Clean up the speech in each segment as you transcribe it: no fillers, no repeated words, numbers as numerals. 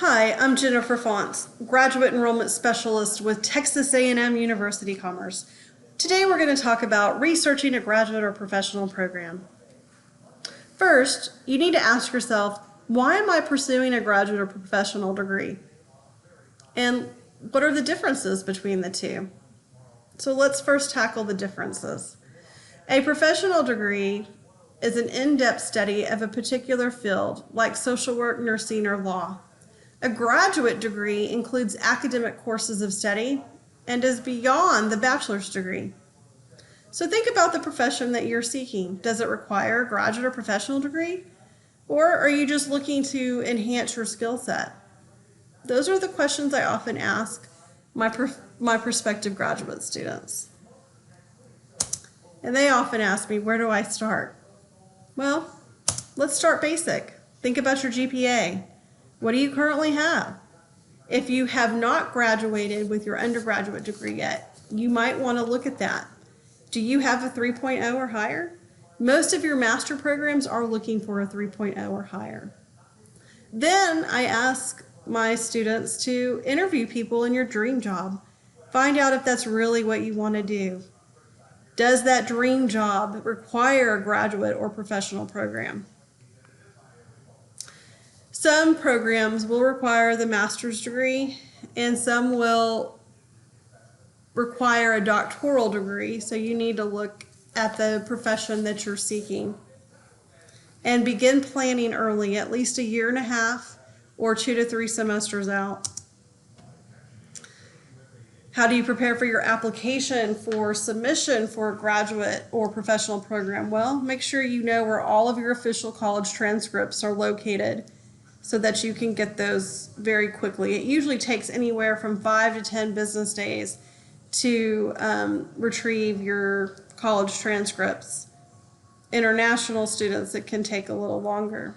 Hi, I'm Jennifer Fonts, Graduate Enrollment Specialist with Texas A&M University Commerce. Today we're going to talk about researching a graduate or professional program. First, you need to ask yourself, why am I pursuing a graduate or professional degree? And what are the differences between the two? So let's first tackle the differences. A professional degree is an in-depth study of a particular field, like social work, nursing, or law. A graduate degree includes academic courses of study and is beyond the bachelor's degree. So think about the profession that you're seeking. Does it require a graduate or professional degree? Or are you just looking to enhance your skill set? Those are the questions I often ask my prospective graduate students. And they often ask me, where do I start? Well, let's start basic. Think about your GPA. What do you currently have? If you have not graduated with your undergraduate degree yet, you might want to look at that. Do you have a 3.0 or higher? Most of your master programs are looking for a 3.0 or higher. Then I ask my students to interview people in your dream job. Find out if that's really what you want to do. Does that dream job require a graduate or professional program? Some programs will require the master's degree, and some will require a doctoral degree, so you need to look at the profession that you're seeking. And begin planning early, at least a year and a half or 2 to 3 semesters out. How do you prepare for your application for submission for a graduate or professional program? Well, make sure you know where all of your official college transcripts are located, so that you can get those very quickly. It usually takes anywhere from 5 to 10 business days to retrieve your college transcripts. International students, it can take a little longer.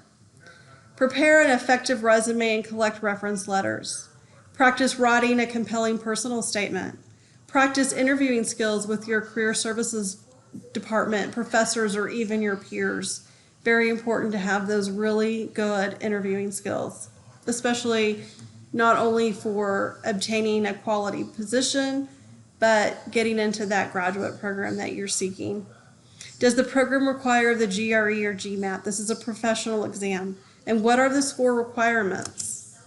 Prepare an effective resume and collect reference letters. Practice writing a compelling personal statement. Practice interviewing skills with your career services department, professors, or even your peers. Very important to have those really good interviewing skills, especially not only for obtaining a quality position, but getting into that graduate program that you're seeking. Does the program require the GRE or GMAT? This is a professional exam. And what are the score requirements?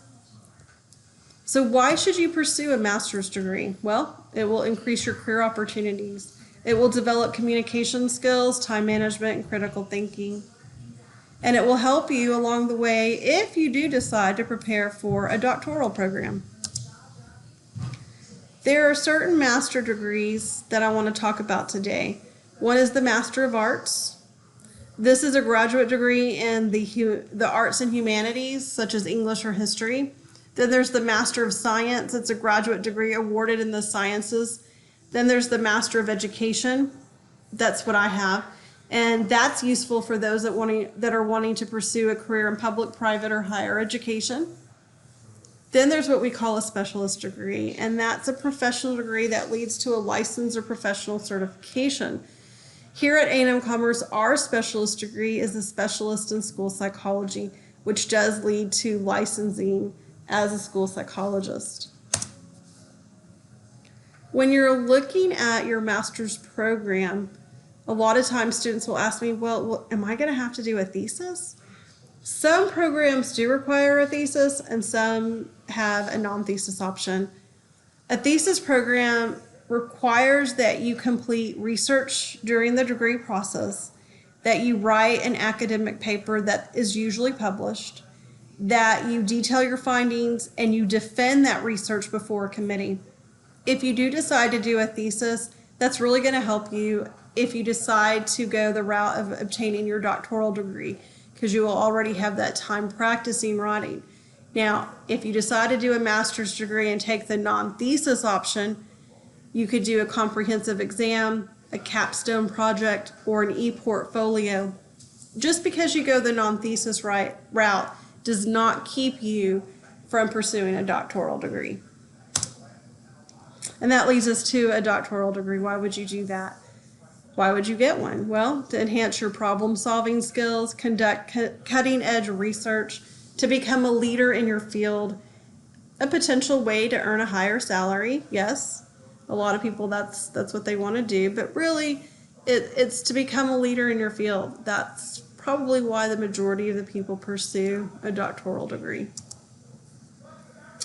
So why should you pursue a master's degree? Well, it will increase your career opportunities. It will develop communication skills, time management, and critical thinking. And it will help you along the way if you do decide to prepare for a doctoral program. There are certain master degrees that I want to talk about today. One is the Master of Arts. This is a graduate degree in the arts and humanities, such as English or history. Then there's the Master of Science. It's a graduate degree awarded in the sciences. Then there's the Master of Education. That's what I have. And that's useful for those that are wanting to pursue a career in public, private, or higher education. Then there's what we call a specialist degree, and that's a professional degree that leads to a license or professional certification. Here at A&M Commerce, our specialist degree is a specialist in school psychology, which does lead to licensing as a school psychologist. When you're looking at your master's program, a lot of times students will ask me, well, am I going to have to do a thesis? Some programs do require a thesis and some have a non-thesis option. A thesis program requires that you complete research during the degree process, that you write an academic paper that is usually published, that you detail your findings, and you defend that research before a committee. If you do decide to do a thesis, that's really going to help you if you decide to go the route of obtaining your doctoral degree, because you will already have that time practicing writing. Now, if you decide to do a master's degree and take the non-thesis option, you could do a comprehensive exam, a capstone project, or an e-portfolio. Just because you go the non-thesis route does not keep you from pursuing a doctoral degree. And that leads us to a doctoral degree. Why would you do that? Why would you get one? Well, to enhance your problem-solving skills, conduct cutting-edge research, to become a leader in your field, a potential way to earn a higher salary. Yes, a lot of people that's what they want to do, but really it's to become a leader in your field. That's probably why the majority of the people pursue a doctoral degree.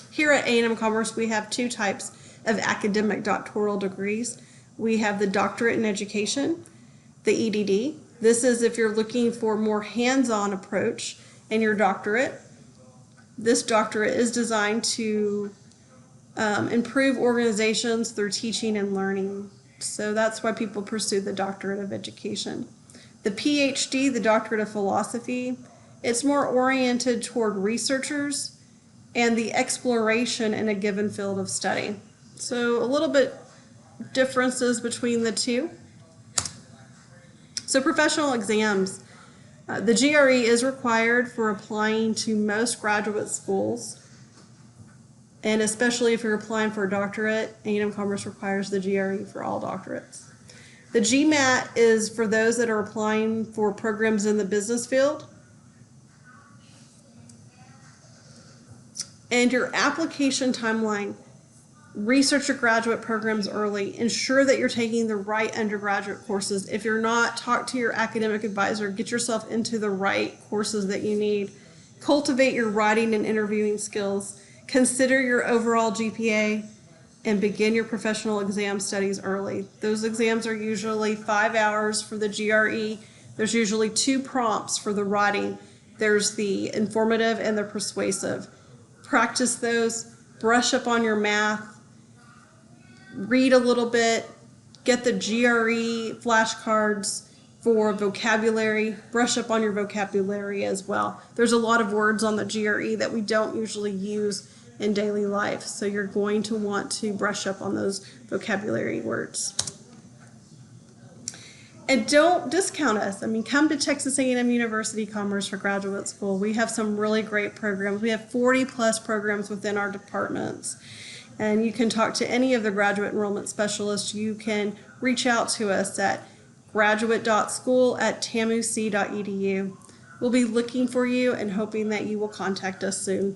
Here at A&M Commerce, we have two types of academic doctoral degrees. We have the doctorate in education, the EDD. This is if you're looking for a more hands-on approach in your doctorate. This doctorate is designed to improve organizations through teaching and learning. So that's why people pursue the doctorate of education. The PhD, the doctorate of philosophy, it's more oriented toward researchers and the exploration in a given field of study. So a little bit differences between the two. So professional exams. The GRE is required for applying to most graduate schools. And especially if you're applying for a doctorate, A&M Commerce requires the GRE for all doctorates. The GMAT is for those that are applying for programs in the business field. And your application timeline, research your graduate programs early. Ensure that you're taking the right undergraduate courses. If you're not, talk to your academic advisor. Get yourself into the right courses that you need. Cultivate your writing and interviewing skills. Consider your overall GPA and begin your professional exam studies early. Those exams are usually 5 hours for the GRE. There's usually 2 prompts for the writing. There's the informative and the persuasive. Practice those, brush up on your math, read a little bit, get the GRE flashcards for vocabulary, brush up on your vocabulary as well. There's a lot of words on the GRE that we don't usually use in daily life, so you're going to want to brush up on those vocabulary words. And don't discount us. I mean, come to Texas A&M University Commerce for graduate school. We have some really great programs. We have 40 plus programs within our departments. And you can talk to any of the graduate enrollment specialists. You can reach out to us at graduate.school@tamuc.edu. We'll be looking for you and hoping that you will contact us soon.